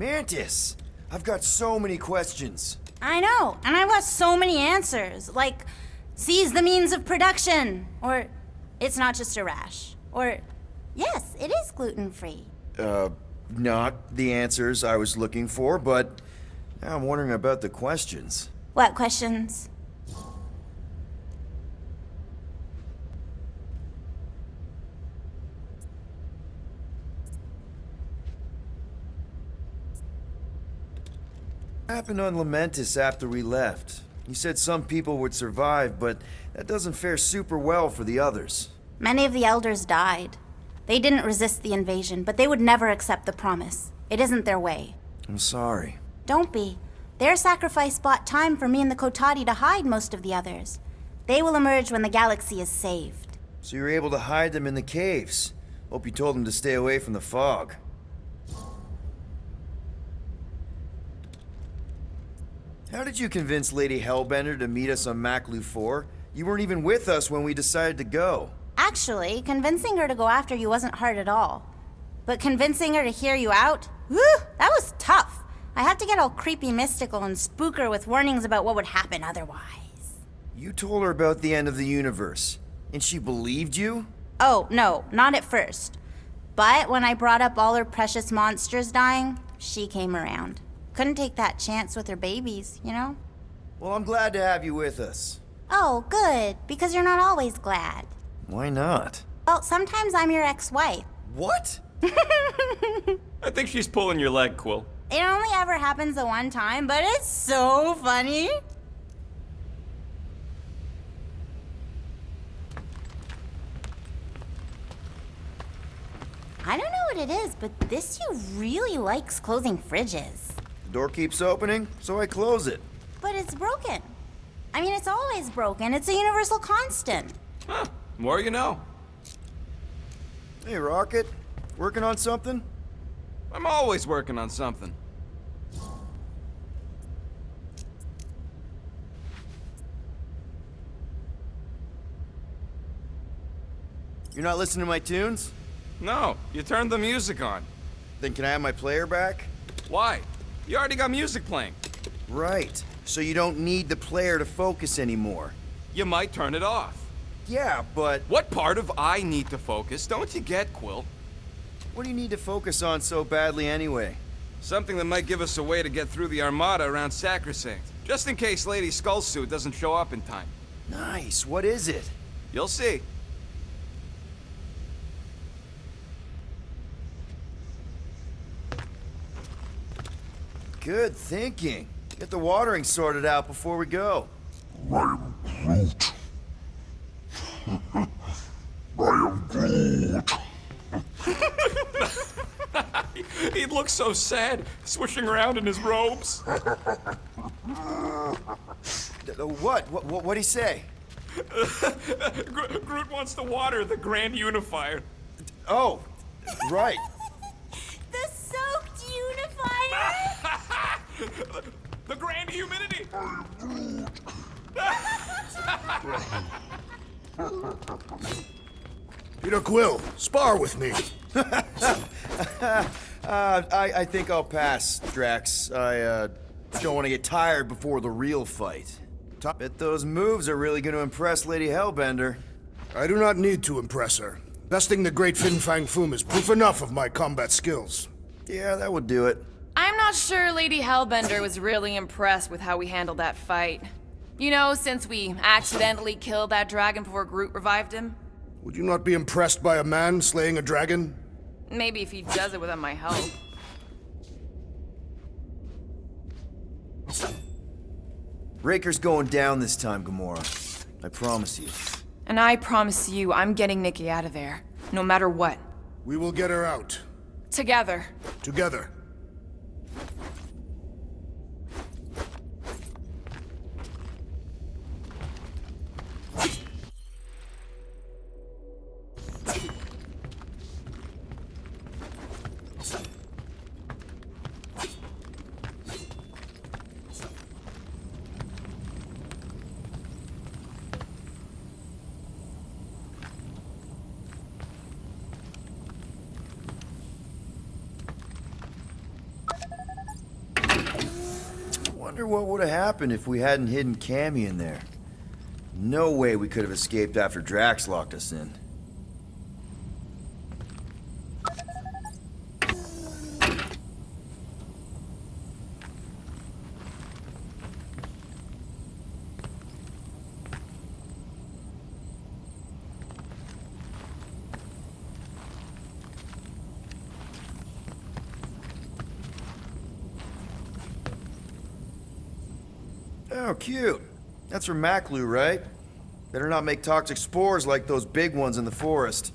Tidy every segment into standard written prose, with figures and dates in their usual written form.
Mantis! I've got so many questions. I know, and I want so many answers. Like, seize the means of production. Or, it's not just a rash. Or, yes, it is gluten-free. Not the answers I was looking for, but now I'm wondering about the questions. What questions? What happened on Lamentis after we left? You said some people would survive, but that doesn't fare super well for the others. Many of the elders died. They didn't resist the invasion, but they would never accept the promise. It isn't their way. I'm sorry. Don't be. Their sacrifice bought time for me and the Kotati to hide most of the others. They will emerge when the galaxy is saved. So you were able to hide them in the caves. Hope you told them to stay away from the fog. How did you convince Lady Hellbender to meet us on Maklu 4? You weren't even with us when we decided to go. Actually, convincing her to go after you wasn't hard at all. But convincing her to hear you out? Whew, that was tough. I had to get all creepy mystical and spook her with warnings about what would happen otherwise. You told her about the end of the universe, and she believed you? Oh, no, not at first. But when I brought up all her precious monsters dying, she came around. Couldn't take that chance with her babies, you know? Well, I'm glad to have you with us. Oh, good, because you're not always glad. Why not? Well, sometimes I'm your ex-wife. What? I think she's pulling your leg, Quill. It only ever happens the one time, but it's so funny. I don't know what it is, but this you really likes closing fridges. The door keeps opening, so I close it. But it's broken. I mean, it's always broken. It's a universal constant. Huh. More you know. Hey, Rocket. Working on something? I'm always working on something. You're not listening to my tunes? No, you turned the music on. Then can I have my player back? Why? You already got music playing. Right. So you don't need the player to focus anymore. You might turn it off. Yeah, but What part of I need to focus don't you get, Quill? what do you need to focus on so badly anyway? Something that might give us a way to get through the Armada around Sacrosanct. Just in case Lady Skullsuit doesn't show up in time. Nice. What is it? You'll see. Good thinking. Get the watering sorted out before we go. I am Groot. I am Groot. He looks so sad, swishing around in his robes. What'd he say? Groot wants to water the Grand Unifier. Oh, right. The soaked unifier? The Grand Humidity! Peter Quill, spar with me. I think I'll pass, Drax. I don't want to get tired before the real fight. Bet those moves are really going to impress Lady Hellbender. I do not need to impress her. Besting the great Fin Fang Foom is proof enough of my combat skills. Yeah, that would do it. I'm not sure Lady Hellbender was really impressed with how we handled that fight. You know, since we accidentally killed that dragon before Groot revived him. Would you not be impressed by a man slaying a dragon? Maybe if he does it without my help. Raker's going down this time, Gamora. I promise you. And I promise you, I'm getting Nikki out of there. No matter what. We will get her out. Together. Together. Wonder what would have happened if we hadn't hidden Cammy in there. No way we could have escaped after Drax locked us in. Oh, cute. That's from Maclu, right? Better not make toxic spores like those big ones in the forest.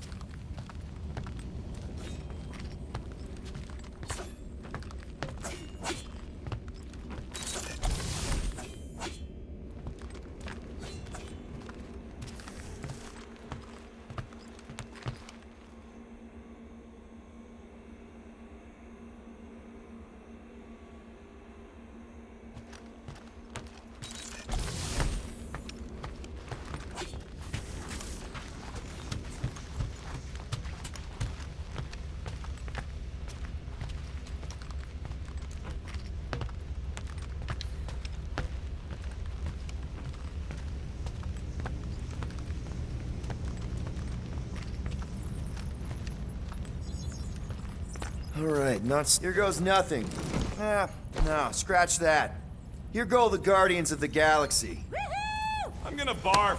Alright, here goes nothing. No, scratch that. Here go the Guardians of the Galaxy. I'm gonna barf.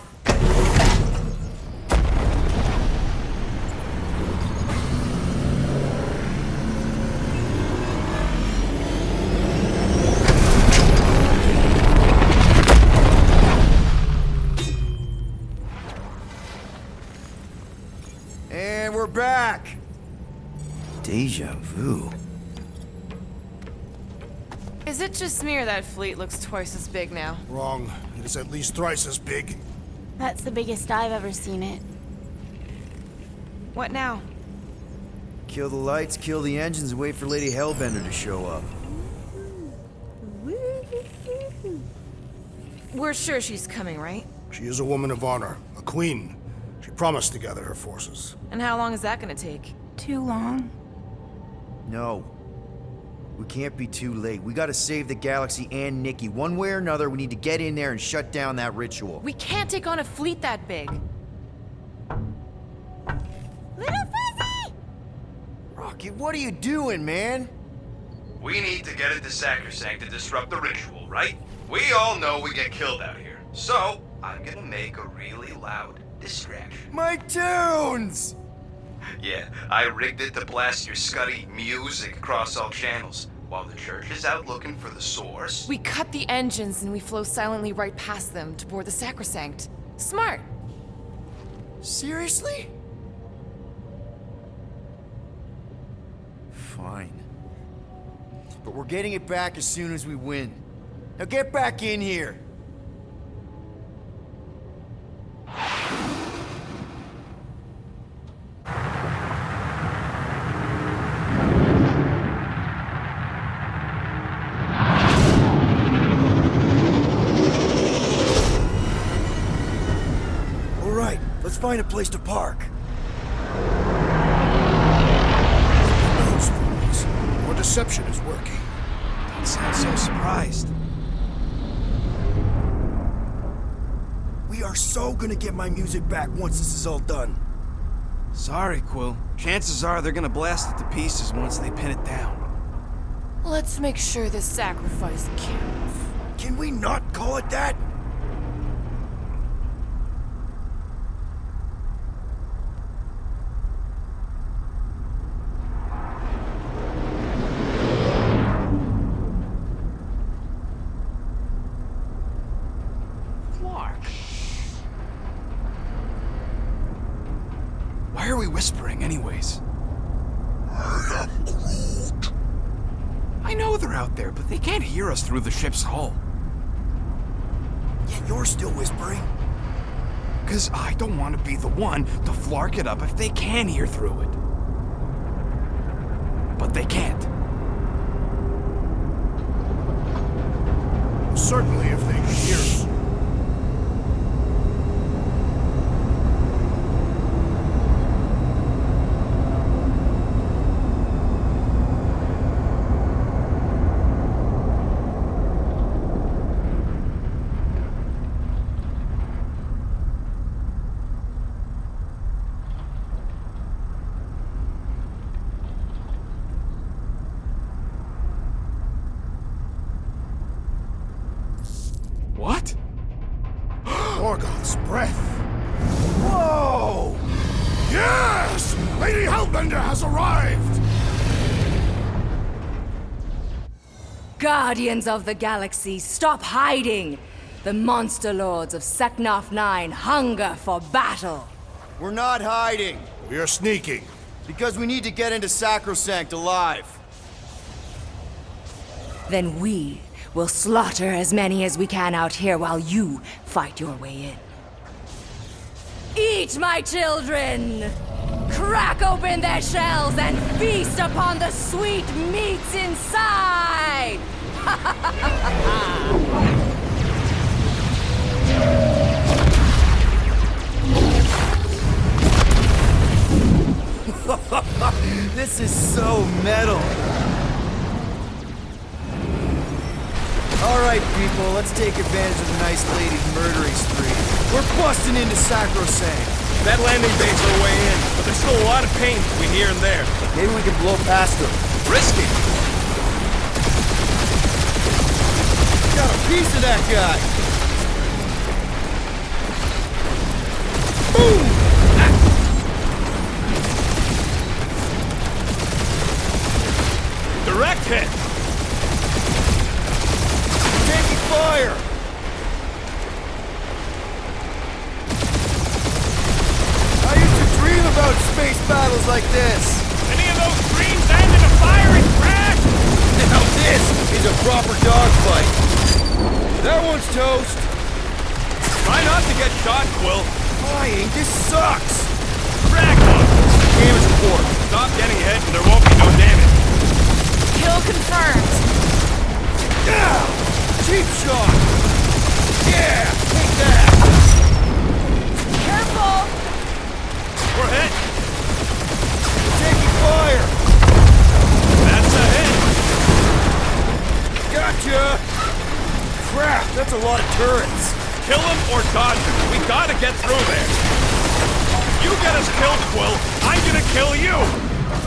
And we're back! Deja vu. Is it just me or that fleet looks twice as big now? Wrong. It is at least thrice as big. That's the biggest I've ever seen it. What now? Kill the lights, kill the engines, and wait for Lady Hellbender to show up. We're sure she's coming, right? She is a woman of honor, a queen. She promised to gather her forces. And how long is that gonna take? Too long. No. We can't be too late. We gotta save the galaxy and Nikki. One way or another, we need to get in there and shut down that ritual. We can't take on a fleet that big. Little Fuzzy! Rocket, what are you doing, man? We need to get into Sacrosanct to disrupt the ritual, right? We all know we get killed out here. So, I'm gonna make a really loud distraction. My tunes! Yeah, I rigged it to blast your scuddy music across all channels, while the church is out looking for the source. We cut the engines and we flow silently right past them to board the Sacrosanct. Smart. Seriously? Fine. But we're getting it back as soon as we win. Now get back in here! Let's find a place to park. Those boys. Your deception is working. Don't sound so surprised. We are so gonna get my music back once this is all done. Sorry, Quill. Chances are they're gonna blast it to pieces once they pin it down. Let's make sure this sacrifice counts. Can we not call it that? Why are we whispering anyways? I am Groot. I know they're out there, but they can't hear us through the ship's hull. Yet you're still whispering. Cause I don't want to be the one to flark it up if they can hear through it. But they can't. Certainly if they can hear us. Morgoth's breath. Whoa! Yes! Lady Hellbender has arrived! Guardians of the Galaxy, stop hiding! The monster lords of Seknarf 9 hunger for battle. We're not hiding, We are sneaking. because we need to get into Sacrosanct alive. Then we will slaughter as many as we can out here while you fight your way in. Eat, my children! Crack open their shells and feast upon the sweet meats inside! This is so metal. All right, people, let's take advantage of the nice lady's murdering spree. We're busting into Sacrosanct. That landing bay's our way in, but there's still a lot of pain between here and there. Maybe we can blow past them. Risky. Got a piece of that guy. Boom! Direct hit. Taking fire. I used to dream about space battles like this. Any of those dreams end in a fiery crash? Now this is a proper dogfight. That one's toast. Try not to get shot, Quill. Flying, this sucks. Drag one. Damage report. Stop getting hit and there won't be no damage. Kill confirmed. Yeah! Cheap shot. Yeah, take that. Careful! We're hit. Taking fire. That's a hit. Gotcha. Crap, that's a lot of turrets. Kill him or dodge him. We gotta get through there. You get us killed, Quill. I'm gonna kill you.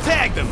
Tag them.